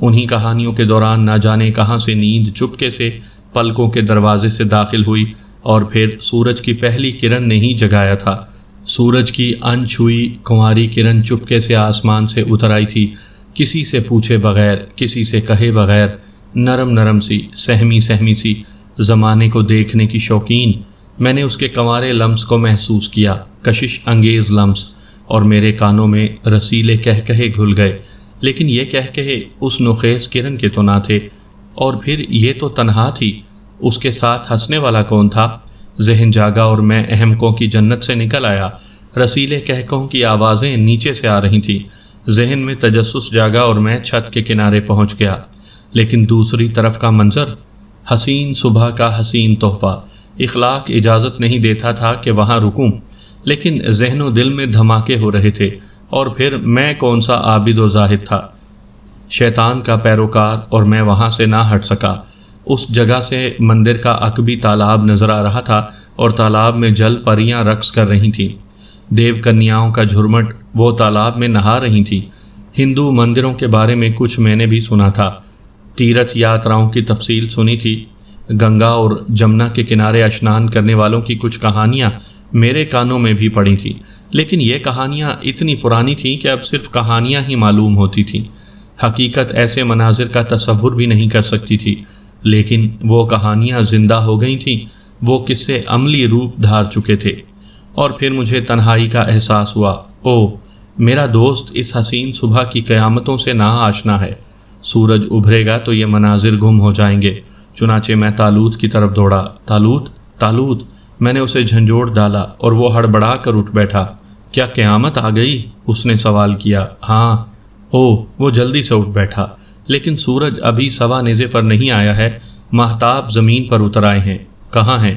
انہی کہانیوں کے دوران نہ جانے کہاں سے نیند چپکے سے پلکوں کے دروازے سے داخل ہوئی، اور پھر سورج کی پہلی کرن نے ہی جگایا تھا۔ سورج کی انچھوئی کنواری کرن چپکے سے آسمان سے اتر آئی تھی، کسی سے پوچھے بغیر، کسی سے کہے بغیر، نرم نرم سی، سہمی سہمی سی، زمانے کو دیکھنے کی شوقین۔ میں نے اس کے کنوارے لمس کو محسوس کیا، کشش انگیز لمس، اور میرے کانوں میں رسیلے کہکہے گھل گئے، لیکن یہ کہکہے اس نخیز کرن کے تو نہ تھے، اور پھر یہ تو تنہا تھی۔ اس کے ساتھ ہنسنے والا کون تھا؟ ذہن جاگا اور میں احمقوں کی جنت سے نکل آیا۔ رسیلے کہکہوں کی آوازیں نیچے سے آ رہی تھیں۔ ذہن میں تجسس جاگا اور میں چھت کے کنارے پہنچ گیا، لیکن دوسری طرف کا منظر، حسین صبح کا حسین تحفہ، اخلاق اجازت نہیں دیتا تھا کہ وہاں رکوں، لیکن ذہن و دل میں دھماکے ہو رہے تھے۔ اور پھر میں کون سا عابد و زاہد تھا، شیطان کا پیروکار، اور میں وہاں سے نہ ہٹ سکا۔ اس جگہ سے مندر کا عقبی تالاب نظر آ رہا تھا، اور تالاب میں جل پریاں رقص کر رہی تھیں۔ دیو کنیاؤں کا جھرمٹ وہ تالاب میں نہا رہی تھیں۔ ہندو مندروں کے بارے میں کچھ میں نے بھی سنا تھا، تیرتھ یاتراؤں کی تفصیل سنی تھی، گنگا اور جمنا کے کنارے اشنان کرنے والوں کی کچھ کہانیاں میرے کانوں میں بھی پڑی تھیں، لیکن یہ کہانیاں اتنی پرانی تھیں کہ اب صرف کہانیاں ہی معلوم ہوتی تھیں، حقیقت ایسے مناظر کا تصور بھی نہیں کر سکتی تھی۔ لیکن وہ کہانیاں زندہ ہو گئی تھیں، وہ قصے عملی روپ دھار چکے تھے۔ اور پھر مجھے تنہائی کا احساس ہوا۔ میرا دوست اس حسین صبح کی قیامتوں سے نا آشنا ہے۔ سورج ابھرے گا تو یہ مناظر گم ہو جائیں گے۔ چنانچہ میں تالوت کی طرف دوڑا۔ تالوت، تالوت، میں نے اسے جھنجھوڑ ڈالا اور وہ ہڑبڑا کر اٹھ بیٹھا۔ کیا قیامت آ گئی؟ اس نے سوال کیا۔ ہاں۔ وہ جلدی سے اٹھ بیٹھا۔ لیکن سورج ابھی سوا نیزے پر نہیں آیا ہے، ماہتاب زمین پر اتر آئے ہیں۔ کہاں ہیں؟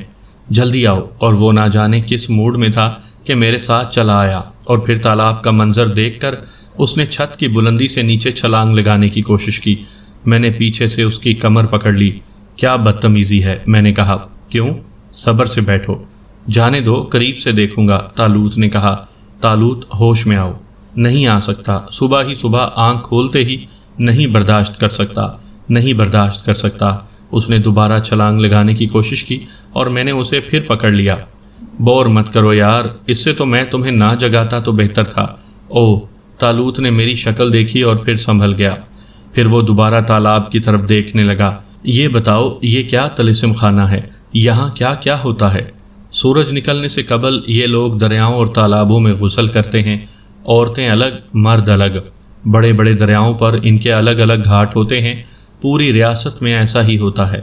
جلدی آؤ۔ اور وہ نہ جانے کس موڈ میں تھا کہ میرے ساتھ چلا آیا، اور پھر تالاب کا منظر دیکھ کر اس نے چھت کی بلندی سے نیچے چھلانگ لگانے کی کوشش کی۔ میں نے پیچھے سے اس کی کمر پکڑ لی۔ کیا بدتمیزی ہے، میں نے کہا۔ کیوں؟ صبر سے بیٹھو، جانے دو، قریب سے دیکھوں گا، تالوت نے کہا۔ تالوت، ہوش میں آؤ۔ نہیں آ سکتا، صبح ہی صبح آنکھ کھولتے ہی نہیں برداشت کر سکتا، نہیں برداشت کر سکتا۔ اس نے دوبارہ چھلانگ لگانے کی کوشش کی اور میں نے اسے پھر پکڑ لیا۔ بور مت کرو یار، اس سے تو میں تمہیں نہ جگاتا تو بہتر تھا۔ تالوت نے میری شکل دیکھی اور پھر سنبھل گیا۔ پھر وہ دوبارہ تالاب کی طرف دیکھنے لگا۔ یہ بتاؤ، یہ کیا طلسم خانہ ہے؟ یہاں کیا کیا ہوتا ہے؟ سورج نکلنے سے قبل یہ لوگ دریاؤں اور تالابوں میں غسل کرتے ہیں، عورتیں الگ، مرد الگ۔ بڑے بڑے دریاؤں پر ان کے الگ الگ گھاٹ ہوتے ہیں، پوری ریاست میں ایسا ہی ہوتا ہے۔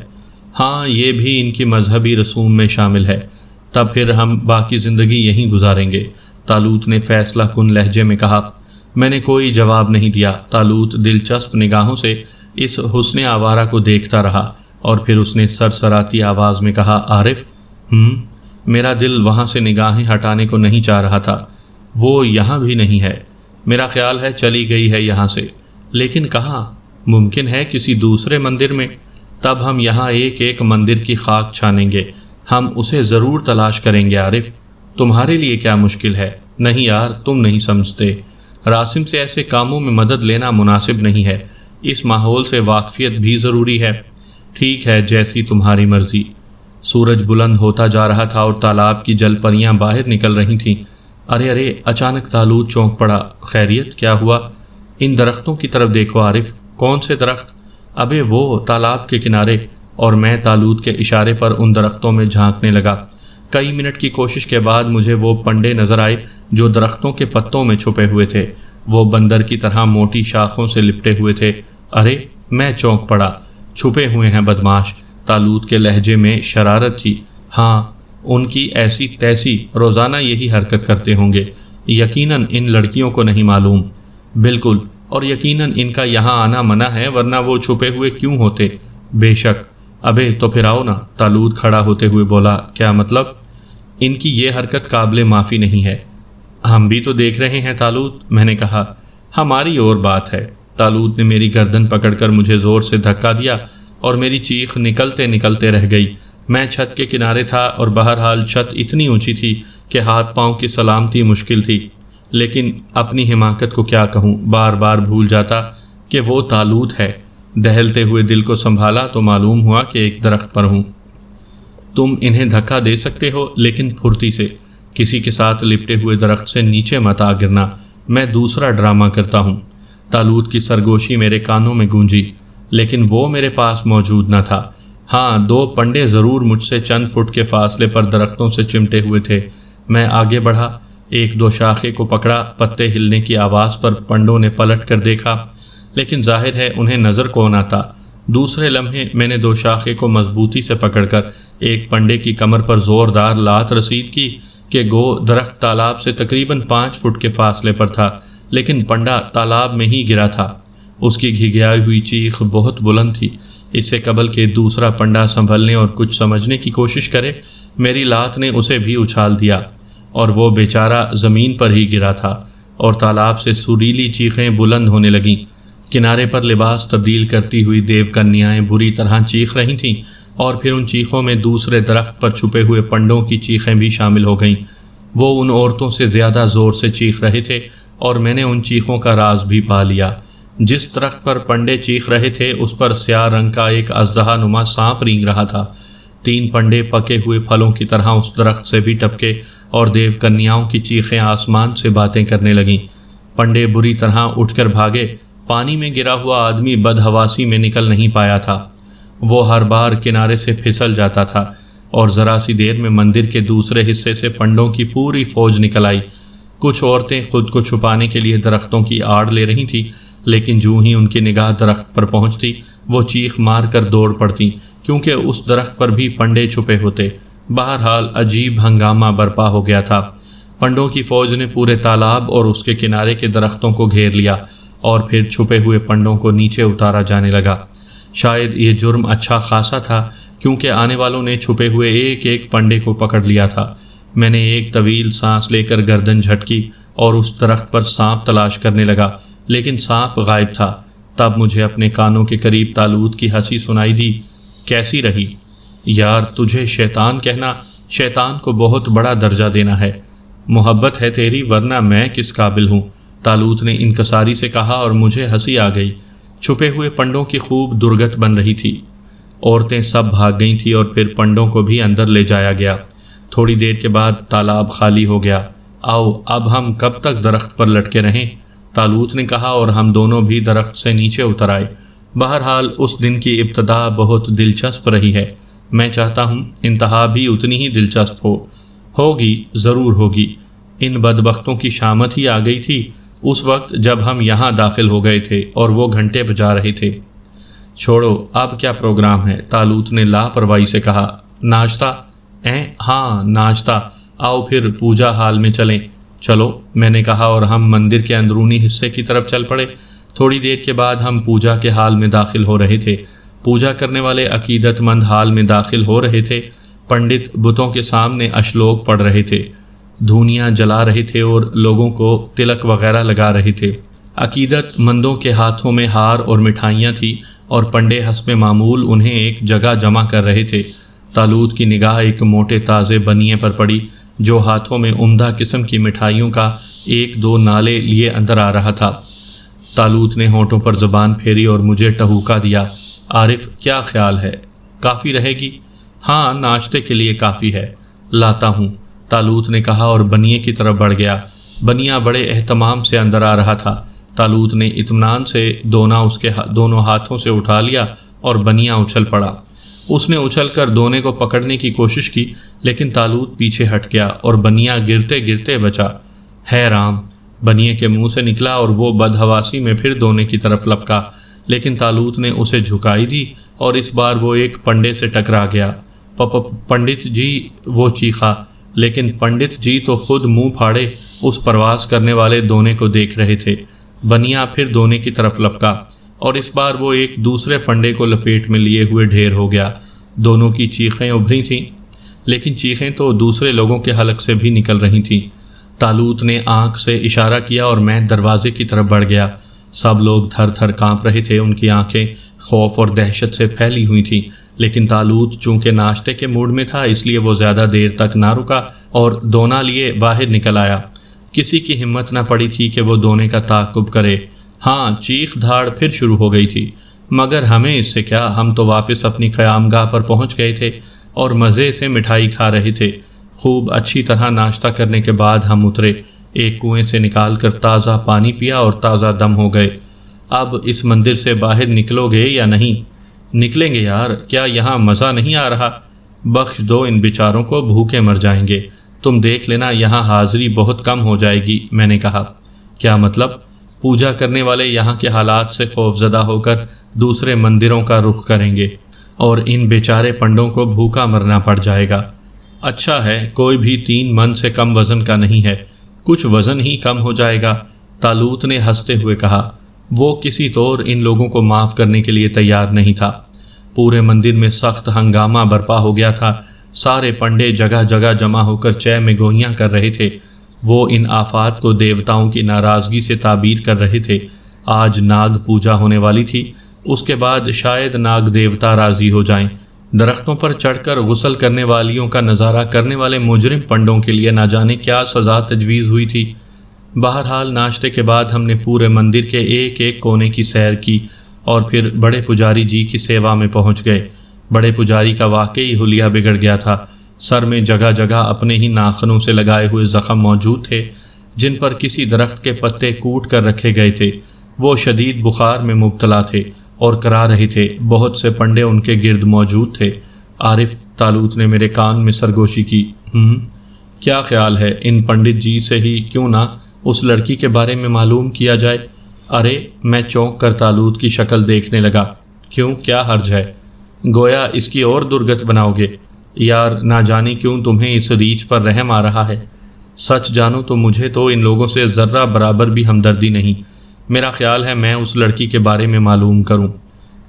ہاں، یہ بھی ان کی مذہبی رسوم میں شامل ہے۔ تب پھر ہم باقی زندگی یہیں گزاریں گے، تالوت نے فیصلہ کن لہجے میں کہا۔ میں نے کوئی جواب نہیں دیا۔ تالوت دلچسپ نگاہوں سے اس حسن آوارہ کو دیکھتا رہا، اور پھر اس نے سرسراتی آواز میں کہا، عارف؟ میرا دل وہاں سے نگاہیں ہٹانے کو نہیں چاہ رہا تھا۔ وہ یہاں بھی نہیں ہے، میرا خیال ہے چلی گئی ہے یہاں سے۔ لیکن کہاں؟ ممکن ہے کسی دوسرے مندر میں۔ تب ہم یہاں ایک ایک مندر کی خاک چھانیں گے، ہم اسے ضرور تلاش کریں گے عارف۔ تمہارے لیے کیا مشکل ہے؟ نہیں یار، تم نہیں سمجھتے۔ راسم سے ایسے کاموں میں مدد لینا مناسب نہیں ہے، اس ماحول سے واقفیت بھی ضروری ہے۔ ٹھیک ہے، جیسی تمہاری مرضی۔ سورج بلند ہوتا جا رہا تھا اور تالاب کی جل پریاں باہر نکل رہی تھیں۔ ارے، اچانک تالوت چونک پڑا۔ خیریت، کیا ہوا؟ ان درختوں کی طرف دیکھو عارف۔ کون سے درخت؟ ابے وہ تالاب کے کنارے۔ اور میں تالوت کے اشارے پر ان درختوں میں جھانکنے لگا۔ کئی منٹ کی کوشش کے بعد مجھے وہ پنڈے نظر آئے جو درختوں کے پتوں میں چھپے ہوئے تھے۔ وہ بندر کی طرح موٹی شاخوں سے لپٹے ہوئے تھے۔ ارے، میں چونک پڑا۔ چھپے ہوئے ہیں بدماش، تالوت کے لہجے میں شرارت تھی۔ ہاں، ان کی ایسی تیسی روزانہ یہی حرکت کرتے ہوں گے۔ یقیناً ان لڑکیوں کو نہیں معلوم۔ بالکل، اور یقیناً ان کا یہاں آنا منع ہے، ورنہ وہ چھپے ہوئے کیوں ہوتے؟ بے شک۔ ابے تو پھر آؤ نا، تالوت کھڑا ہوتے ہوئے بولا۔ کیا مطلب؟ ان کی یہ حرکت قابل معافی نہیں ہے۔ ہم بھی تو دیکھ رہے ہیں تالوت، میں نے کہا۔ ہماری اور بات ہے۔ تالوت نے میری گردن پکڑ کر مجھے زور سے دھکا دیا اور میری چیخ نکلتے نکلتے رہ گئی۔ میں چھت کے کنارے تھا اور بہرحال چھت اتنی اونچی تھی کہ ہاتھ پاؤں کی سلامتی مشکل تھی، لیکن اپنی حماقت کو کیا کہوں، بار بار بھول جاتا کہ وہ تالوت ہے۔ دہلتے ہوئے دل کو سنبھالا تو معلوم ہوا کہ ایک درخت پر ہوں۔ تم انہیں دھکا دے سکتے ہو، لیکن پھرتی سے، کسی کے ساتھ لپٹے ہوئے درخت سے نیچے مت آ گرنا، میں دوسرا ڈرامہ کرتا ہوں۔ تالوت کی سرگوشی میرے کانوں میں گونجی، لیکن وہ میرے پاس موجود نہ تھا۔ ہاں، 2 پنڈے ضرور مجھ سے چند فٹ کے فاصلے پر درختوں سے چمٹے ہوئے تھے۔ میں آگے بڑھا، 1-2 شاخے کو پکڑا، پتے ہلنے کی آواز پر پنڈوں نے پلٹ کر دیکھا، لیکن ظاہر ہے انہیں نظر کون آتا۔ دوسرے لمحے میں نے 2 شاخے کو مضبوطی سے پکڑ کر ایک پنڈے کی کمر پر زوردار لات رسید کی کہ گو درخت تالاب سے تقریباً 5 فٹ کے فاصلے پر تھا، لیکن پنڈا تالاب میں ہی گرا تھا۔ اس کی گھگیائی ہوئی چیخ بہت بلند تھی۔ اس سے قبل کہ دوسرا پنڈا سنبھلنے اور کچھ سمجھنے کی کوشش کرے، میری لات نے اسے بھی اچھال دیا اور وہ بیچارہ زمین پر ہی گرا تھا، اور تالاب سے سریلی چیخیں بلند ہونے لگیں۔ کنارے پر لباس تبدیل کرتی ہوئی دیو کنیائیں بری طرح چیخ رہی تھیں، اور پھر ان چیخوں میں دوسرے درخت پر چھپے ہوئے پنڈوں کی چیخیں بھی شامل ہو گئیں۔ وہ ان عورتوں سے زیادہ زور سے چیخ رہے تھے، اور میں نے ان چیخوں کا راز بھی پا لیا۔ جس درخت پر پنڈے چیخ رہے تھے اس پر سیاہ رنگ کا ایک اژدہا نما سانپ رینگ رہا تھا۔ 3 پنڈے پکے ہوئے پھلوں کی طرح اس درخت سے بھی ٹپکے، اور دیو کنیاؤں کی چیخیں آسمان سے باتیں کرنے لگیں۔ پنڈے بری طرح اٹھ کر بھاگے۔ پانی میں گرا ہوا آدمی بدحواسی میں نکل نہیں پایا تھا۔ وہ ہر بار کنارے سے پھسل جاتا تھا، اور ذرا سی دیر میں مندر کے دوسرے حصے سے پنڈوں کی پوری فوج نکل آئی۔ کچھ عورتیں خود کو چھپانے کے لیے درختوں کی آڑ لے رہی تھیں، لیکن جو ہی ان کی نگاہ درخت پر پہنچتی وہ چیخ مار کر دوڑ پڑتی، کیونکہ اس درخت پر بھی پنڈے چھپے ہوتے۔ بہرحال عجیب ہنگامہ برپا ہو گیا تھا۔ پنڈوں کی فوج نے پورے تالاب اور اس کے کنارے کے درختوں کو گھیر لیا اور پھر چھپے ہوئے پنڈوں کو نیچے اتارا جانے لگا۔ شاید یہ جرم اچھا خاصا تھا، کیونکہ آنے والوں نے چھپے ہوئے ایک ایک پنڈے کو پکڑ لیا تھا۔ میں نے ایک طویل سانس لے کر گردن جھٹکی اور اس درخت پر سانپ تلاش کرنے لگا، لیکن سانپ غائب تھا۔ تب مجھے اپنے کانوں کے قریب طالوت کی ہنسی سنائی دی۔ کیسی رہی؟ یار، تجھے شیطان کہنا شیطان کو بہت بڑا درجہ دینا ہے۔ محبت ہے تیری، ورنہ میں کس قابل ہوں، طالوت نے انکساری سے کہا اور مجھے ہنسی آ گئی۔ چھپے ہوئے پنڈوں کی خوب درگت بن رہی تھی۔ عورتیں سب بھاگ گئی تھیں اور پھر پنڈوں کو بھی اندر لے جایا گیا۔ تھوڑی دیر کے بعد تالاب خالی ہو گیا۔ آؤ اب ہم کب تک درخت پر لٹکے رہیں، طالوت نے کہا اور ہم دونوں بھی درخت سے نیچے اتر آئے۔ بہرحال اس دن کی ابتدا بہت دلچسپ رہی ہے۔ میں چاہتا ہوں انتہا بھی اتنی ہی دلچسپ ہوگی، ضرور ہوگی۔ ان بدبختوں کی شامت ہی آ گئی تھی اس وقت جب ہم یہاں داخل ہو گئے تھے اور وہ گھنٹے بجا رہے تھے۔ چھوڑو، اب کیا پروگرام ہے، طالوت نے لاپرواہی سے کہا۔ ناشتہ؟ ہاں ناشتہ، آؤ پھر پوجا ہال میں چلیں۔ چلو، میں نے کہا اور ہم مندر کے اندرونی حصے کی طرف چل پڑے۔ تھوڑی دیر کے بعد ہم پوجا کے ہال میں داخل ہو رہے تھے۔ پوجا کرنے والے عقیدت مند ہال میں داخل ہو رہے تھے۔ پنڈت بتوں کے سامنے اشلوک پڑھ رہے تھے، دھونیاں جلا رہے تھے اور لوگوں کو تلک وغیرہ لگا رہے تھے۔ عقیدت مندوں کے ہاتھوں میں ہار اور مٹھائیاں تھیں اور پنڈے حسب معمول انہیں ایک جگہ جمع کر رہے تھے۔ طالوت کی نگاہ ایک موٹے تازے بنیے پر پڑی جو ہاتھوں میں عمدہ قسم کی مٹھائیوں کا ایک دو نالے لیے اندر آ رہا تھا۔ طالوت نے ہونٹوں پر زبان پھیری اور مجھے ٹہوکا دیا۔ عارف، کیا خیال ہے، کافی رہے گی؟ ہاں، ناشتے کے لیے کافی ہے، لاتا ہوں، طالوت نے کہا اور بنیے کی طرف بڑھ گیا۔ بنیا بڑے اہتمام سے اندر آ رہا تھا۔ طالوت نے اطمینان سے دونا اس کے دونوں ہاتھوں سے اٹھا لیا اور بنیا اچھل پڑا۔ اس نے اچھل کر دونے کو پکڑنے کی کوشش کی، لیکن طالوت پیچھے ہٹ گیا اور بنیا گرتے گرتے بچا۔ ہے رام، بنیے کے منہ سے نکلا اور وہ بدحواسی میں پھر دونے کی طرف لپکا، لیکن طالوت نے اسے جھکائی دی اور اس بار وہ ایک پنڈے سے ٹکرا گیا۔ پنڈت جی، وہ چیخا، لیکن پنڈت جی تو خود منہ پھاڑے اس پرواز کرنے والے دونے کو دیکھ رہے تھے۔ بنیا پھر دونے کی طرف لپکا اور اس بار وہ ایک دوسرے پنڈے کو لپیٹ میں لیے ہوئے ڈھیر ہو گیا۔ دونوں کی چیخیں ابھری تھیں، لیکن چیخیں تو دوسرے لوگوں کے حلق سے بھی نکل رہی تھیں۔ طالوت نے آنکھ سے اشارہ کیا اور میں دروازے کی طرف بڑھ گیا۔ سب لوگ تھر تھر کانپ رہے تھے، ان کی آنکھیں خوف اور دہشت سے پھیلی ہوئی تھیں، لیکن طالوت چونکہ ناشتے کے موڈ میں تھا اس لیے وہ زیادہ دیر تک نہ رکا اور دونا لیے باہر نکل آیا۔ کسی کی ہمت نہ پڑی تھی کہ وہ دونے کا تعاقب کرے۔ ہاں، چیخ دھاڑ پھر شروع ہو گئی تھی، مگر ہمیں اس سے کیا، ہم تو واپس اپنی قیام گاہ پر پہنچ گئے تھے اور مزے سے مٹھائی کھا رہے تھے۔ خوب اچھی طرح ناشتہ کرنے کے بعد ہم اترے، ایک کنویں سے نکال کر تازہ پانی پیا اور تازہ دم ہو گئے۔ اب اس مندر سے باہر نکلو گے یا نہیں؟ نکلیں گے یار، کیا یہاں مزہ نہیں آ رہا؟ بخش دو ان بیچاروں کو، بھوکے مر جائیں گے۔ تم دیکھ لینا، یہاں حاضری بہت کم ہو جائے گی، میں نے کہا۔ کیا مطلب؟ پوجا کرنے والے یہاں کے حالات سے خوف زدہ ہو کر دوسرے مندروں کا رخ کریں گے اور ان بیچارے پنڈوں کو بھوکا مرنا پڑ جائے گا۔ اچھا ہے، کوئی بھی 3 من سے کم وزن کا نہیں ہے، کچھ وزن ہی کم ہو جائے گا، طالوت نے ہنستے ہوئے کہا۔ وہ کسی طور ان لوگوں کو معاف کرنے کے لیے تیار نہیں تھا۔ پورے مندر میں سخت ہنگامہ برپا ہو گیا تھا۔ سارے پنڈے جگہ جگہ جمع ہو کر چے میں گوئیاں کر رہے تھے۔ وہ ان آفات کو دیوتاؤں کی ناراضگی سے تعبیر کر رہے تھے۔ آج ناگ پوجا ہونے والی تھی، اس کے بعد شاید ناگ دیوتا راضی ہو جائیں۔ درختوں پر چڑھ کر غسل کرنے والیوں کا نظارہ کرنے والے مجرم پنڈوں کے لیے نہ جانے کیا سزا تجویز ہوئی تھی۔ بہرحال ناشتے کے بعد ہم نے پورے مندر کے ایک ایک کونے کی سیر کی اور پھر بڑے پجاری جی کی سیوا میں پہنچ گئے۔ بڑے پجاری کا واقعی حلیہ بگڑ گیا تھا۔ سر میں جگہ جگہ اپنے ہی ناخنوں سے لگائے ہوئے زخم موجود تھے جن پر کسی درخت کے پتے کوٹ کر رکھے گئے تھے۔ وہ شدید بخار میں مبتلا تھے اور کرا رہے تھے۔ بہت سے پنڈے ان کے گرد موجود تھے۔ عارف، طالوت نے میرے کان میں سرگوشی کی۔ کیا خیال ہے، ان پنڈت جی سے ہی کیوں نہ اس لڑکی کے بارے میں معلوم کیا جائے؟ ارے میں چونک کر تالوت کی شکل دیکھنے لگا۔ کیوں، کیا حرج ہے؟ گویا اس کی اور درگت بناؤ گے؟ یار نہ جانے کیوں تمہیں اس ریچھ پر رحم آ رہا ہے۔ سچ جانو تو مجھے تو ان لوگوں سے ذرہ برابر بھی ہمدردی نہیں۔ میرا خیال ہے میں اس لڑکی کے بارے میں معلوم کروں۔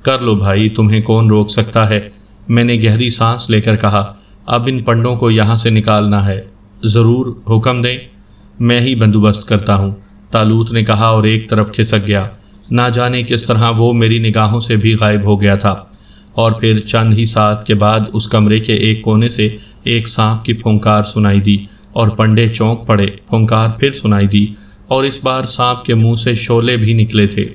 کر لو بھائی، تمہیں کون روک سکتا ہے؟ میں نے گہری سانس لے کر کہا۔ اب ان پنڈوں کو یہاں سے نکالنا ہے۔ ضرور، حکم دیں، میں ہی بندوبست کرتا ہوں، تالوت نے کہا اور ایک طرف کھسک گیا۔ نہ جانے کس طرح وہ میری نگاہوں سے بھی غائب ہو گیا تھا، اور پھر چند ہی ساتھ کے بعد اس کمرے کے ایک کونے سے ایک سانپ کی پھونکار سنائی دی، اور پنڈے چونک پڑے۔ پھونکار پھر سنائی دی، اور اس بار سانپ کے منہ سے شعلے بھی نکلے تھے۔